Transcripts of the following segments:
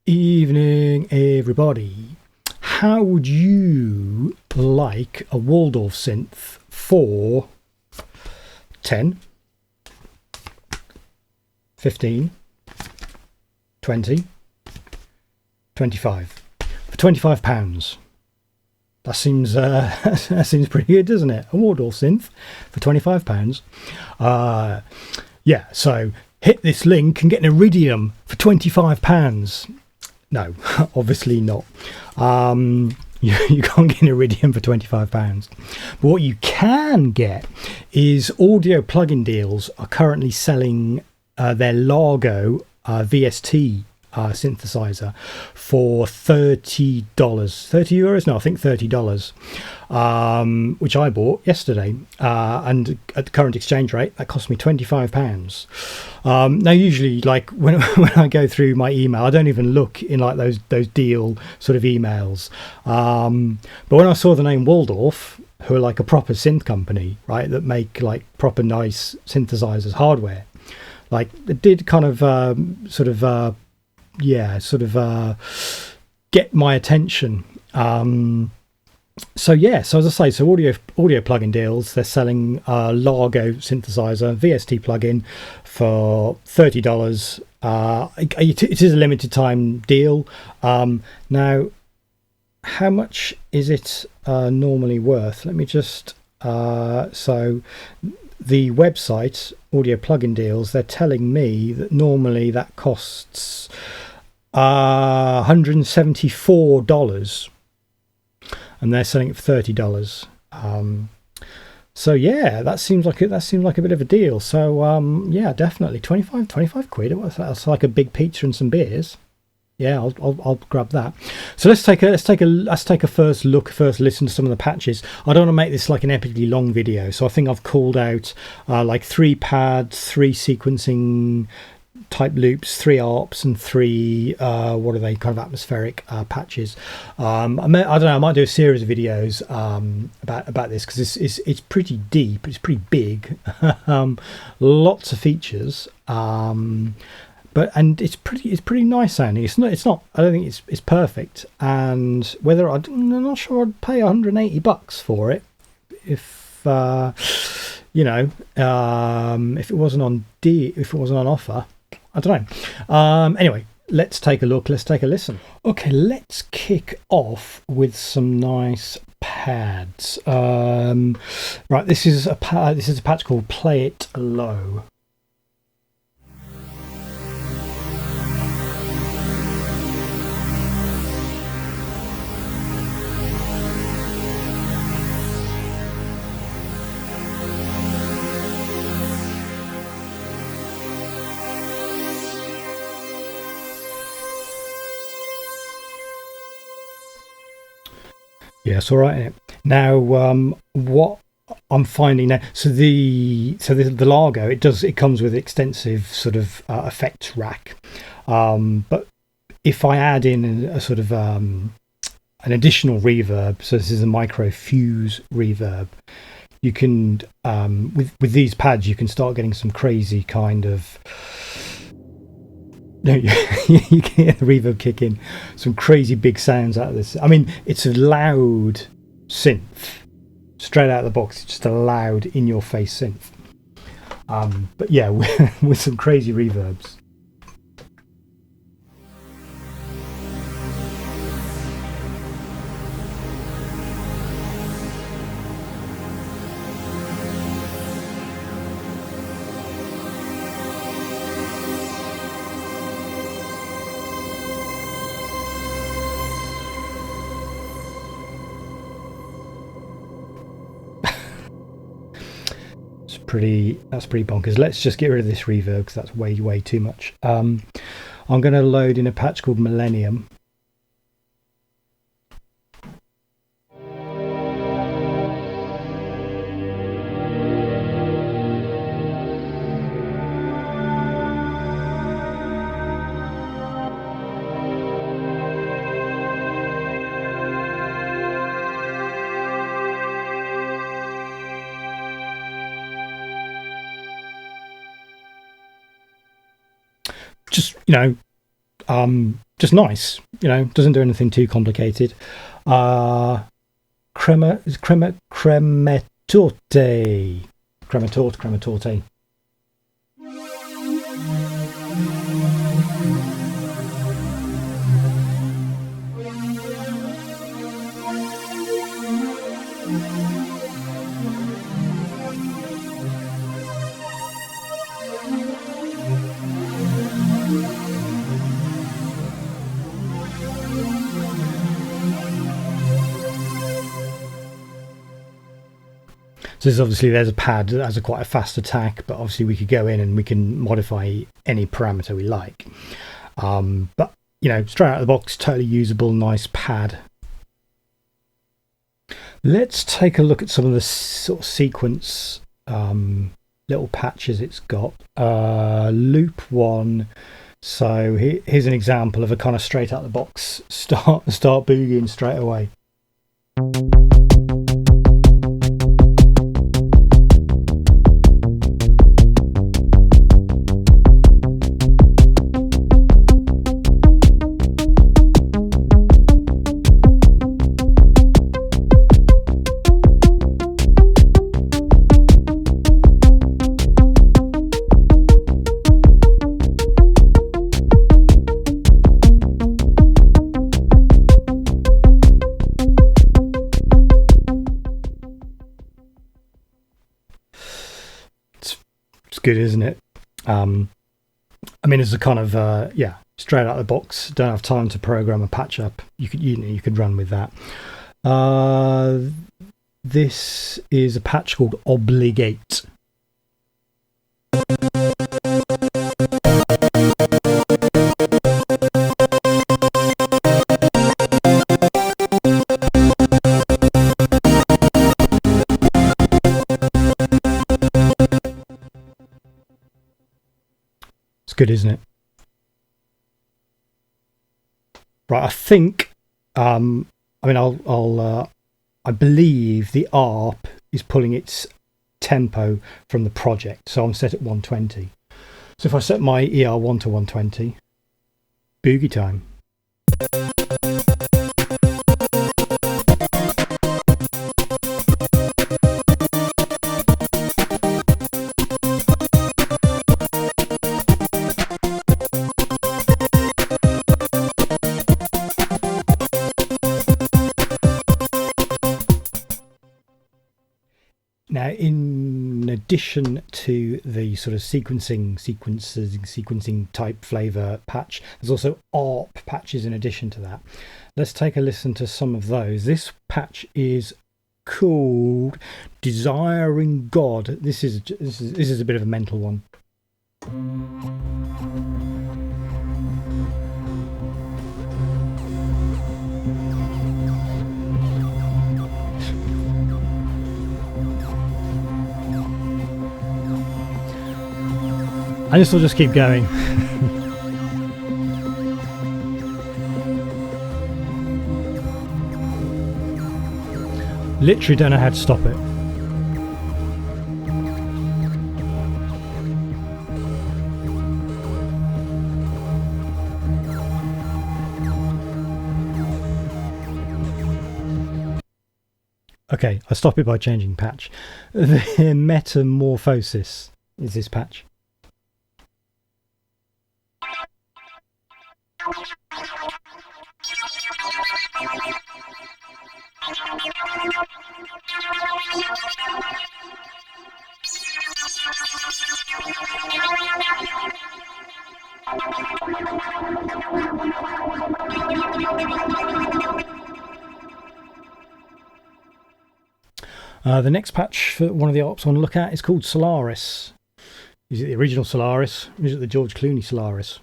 Evening, everybody. How would you like a Waldorf synth for 10, 15, 20, 25? For £25. That seems that seems pretty good, doesn't it? A Waldorf synth for £25. Yeah, so hit this link and get an Iridium for £25. No, obviously not. You can't get an Iridium for £25. But what you can get is audio plugin deals are currently selling their Largo VST synthesizer for $30. €30? No, I think $30. Which I bought yesterday, and at the current exchange rate, that cost me £25. Now, usually, like when I go through my email, I don't even look in like those deal sort of emails. But when I saw the name Waldorf, who are like a proper synth company, right, that make like proper nice synthesizers hardware, like it did kind of get my attention. So as I say, so audio plugin deals, they're selling a Largo synthesizer VST plugin for $30. It is a limited time deal. Now, how much is it normally worth? Let me just so the website audio plugin deals, they're telling me that normally that costs $174, and they're selling it for $30. So yeah, that seems like a bit of a deal. So yeah, definitely 25 quid. That's like a big pizza and some beers. Yeah, I'll grab that. So let's take a first listen to some of the patches. I don't want to make this like an epically long video, so I think I've called out like 3 pads, 3 sequencing type loops, 3 ARPs, and 3 what are they, kind of atmospheric patches. I don't know, I might do a series of videos about this, because it's pretty deep, it's pretty big, lots of features. And it's pretty nice sounding. It's not. I don't think it's perfect. And I'm not sure I'd pay $180 for it if if it wasn't on offer. I don't know. Anyway, let's take a look. Let's take a listen. Okay, let's kick off with some nice pads. Right, this is a patch called Play It Low. Yeah, it's all right. Now, what I'm finding now, so the Largo, it comes with extensive sort of effects rack, but if I add in a sort of an additional reverb, so this is a micro fuse reverb, you can with these pads you can start getting some crazy kind of. No, you can hear the reverb kick in, some crazy big sounds out of this. I mean, it's a loud synth, straight out of the box. It's just a loud, in-your-face synth. But yeah, with some crazy reverbs. That's pretty bonkers. Let's just get rid of this reverb, because that's way too much. I'm going to load in a patch called Millennium. Just, just nice, you know, doesn't do anything too complicated. Crematorte. So this is obviously, there's a pad that has quite a fast attack, but obviously we could go in and we can modify any parameter we like. But, you know, straight out of the box, totally usable, nice pad. Let's take a look at some of the sort of sequence little patches it's got. Loop 1. So here's an example of a kind of straight out of the box start boogieing straight away. Good, isn't it? I mean, it's a kind of straight out of the box. Don't have time to program a patch up. You could run with that. This is a patch called Obligate. Good, isn't it? Right, I think I believe the ARP is pulling its tempo from the project, so I'm set at 120. So if I set my ER1 to 120, boogie time. Now, in addition to the sort of sequencing type flavor patch, there's also ARP patches in addition to that. Let's take a listen to some of those. This patch is called Desiring God. This is a bit of a mental one. And this will just keep going. Literally don't know how to stop it. Okay, I stop it by changing patch. The Metamorphosis is this patch. The next patch for one of the ARPs I want to look at is called Solaris. Is it the original Solaris? Or is it the George Clooney Solaris?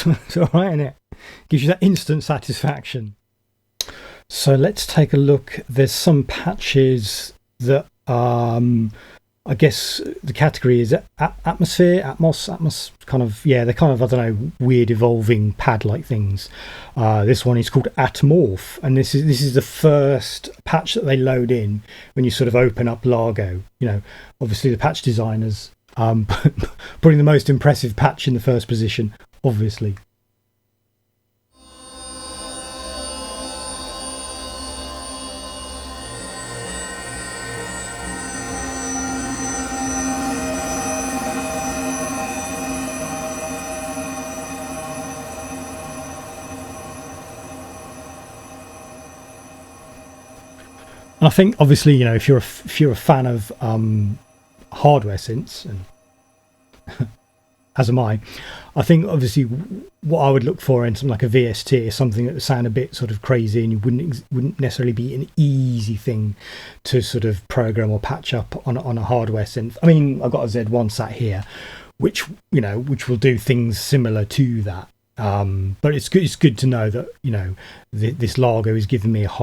It's all right, isn't it? Gives you that instant satisfaction. So let's take a look. There's some patches that I guess the category is atmos, kind of, yeah, they're kind of, I don't know, weird evolving pad-like things. This one is called Atmorph, and this is the first patch that they load in when you sort of open up Largo. You know, obviously the patch designers putting the most impressive patch in the first position, obviously. And I think, obviously, you know, if you're a fan of hardware synths, and as am I think obviously what I would look for in something like a VST is something that would sound a bit sort of crazy, and you wouldn't necessarily be an easy thing to sort of program or patch up on a hardware synth. I mean, I've got a Z1 sat here, which will do things similar to that. But it's good to know that, you know, this Largo is giving whoever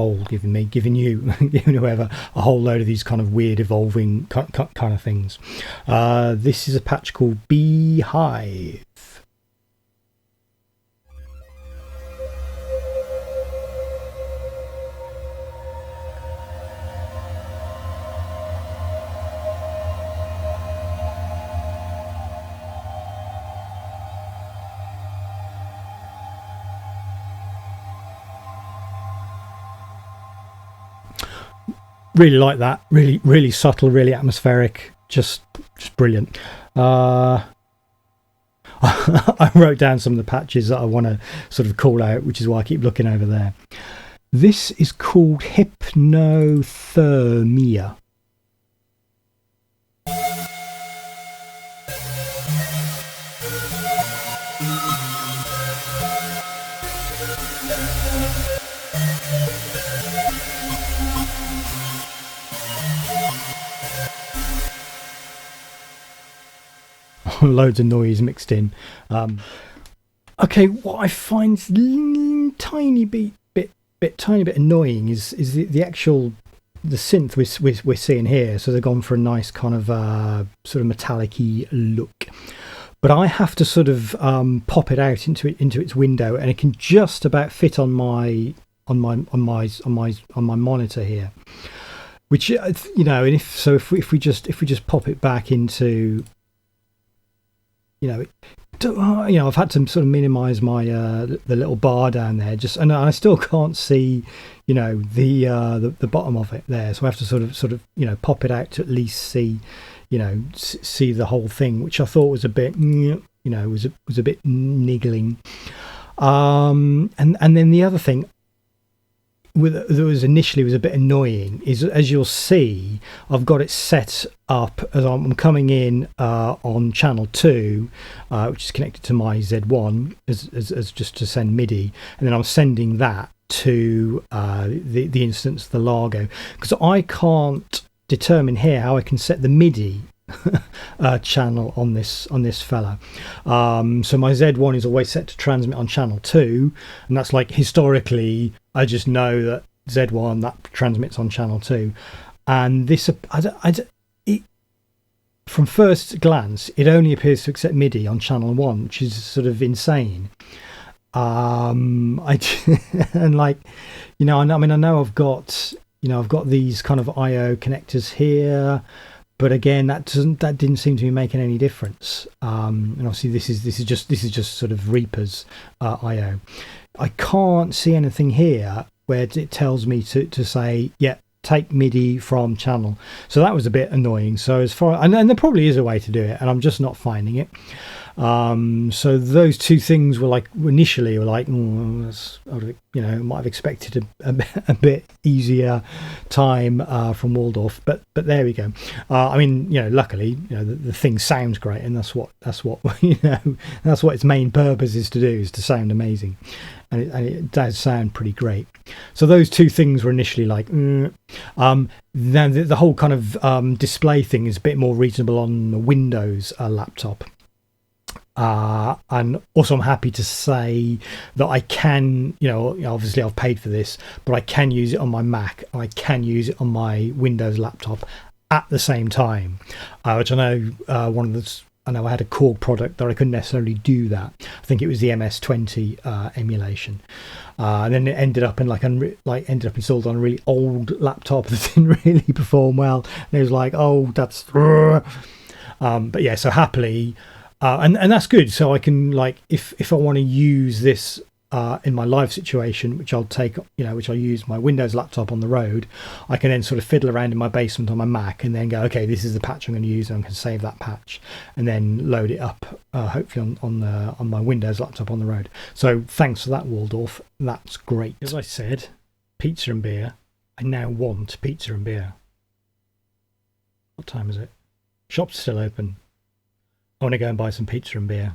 a whole load of these kind of weird evolving kind of things. This is a patch called Beehive. Really like that. Really subtle, really atmospheric. Just brilliant. I wrote down some of the patches that I want to sort of call out, which is why I keep looking over there. This is called Hypnothermia. Loads of noise mixed in. Okay, what I find tiny bit annoying is the actual synth we're seeing here. So they've gone for a nice kind of sort of metallic-y look, but I have to sort of pop it out into its window, and it can just about fit on my monitor here. Which, you know, and if we just pop it back into, you know, I've had to sort of minimize my the little bar down there, and I still can't see, you know, the bottom of it there. So I have to sort of you know, pop it out to at least see, you know, see the whole thing, which I thought was a bit, you know, was a bit niggling. And then the other thing that was initially a bit annoying is, as you'll see, I've got it set up as I'm coming in on channel 2, which is connected to my Z1 as just to send MIDI, and then I'm sending that to the instance, the Largo, because I can't determine here how I can set the MIDI channel on this fella. So my Z1 is always set to transmit on channel 2, and that's like, historically I just know that Z1 that transmits on channel 2, and this from first glance it only appears to accept MIDI on channel 1, which is sort of insane. And like, you know, I mean, I know I've got these kind of IO connectors here, but again, that didn't seem to be making any difference. And obviously this is just sort of Reaper's IO. I can't see anything here where it tells me to say, yeah, take MIDI from channel. So that was a bit annoying. So as far, and there probably is a way to do it, and I'm just not finding it. So those two things were like, initially were like, you know, might have expected a bit easier time from Waldorf, but there we go. I mean, you know, luckily, you know, the thing sounds great, and that's what you know, that's what its main purpose is to do, is to sound amazing, and it does sound pretty great. So those two things were initially like, then the whole kind of display thing is a bit more reasonable on the Windows laptop. And also I'm happy to say that I can, obviously I've paid for this, but I can use it on my Mac and I can use it on my Windows laptop at the same time, which I know I know I had a Korg product that I couldn't necessarily do that. I think it was the MS-20 emulation, and then it ended up in ended up installed on a really old laptop that didn't really perform well. And it was like, oh, that's. But yeah, so happily. And that's good. So I can if I want to use this in my live situation, which I'll take, which I'll use my Windows laptop on the road, I can then sort of fiddle around in my basement on my Mac and then go, okay, this is the patch I'm going to use, and I can save that patch and then load it up, hopefully on my Windows laptop on the road. So thanks for that, Waldorf. That's great. As I said, pizza and beer. I now want pizza and beer. What time is it? Shop's still open. I want to go and buy some pizza and beer.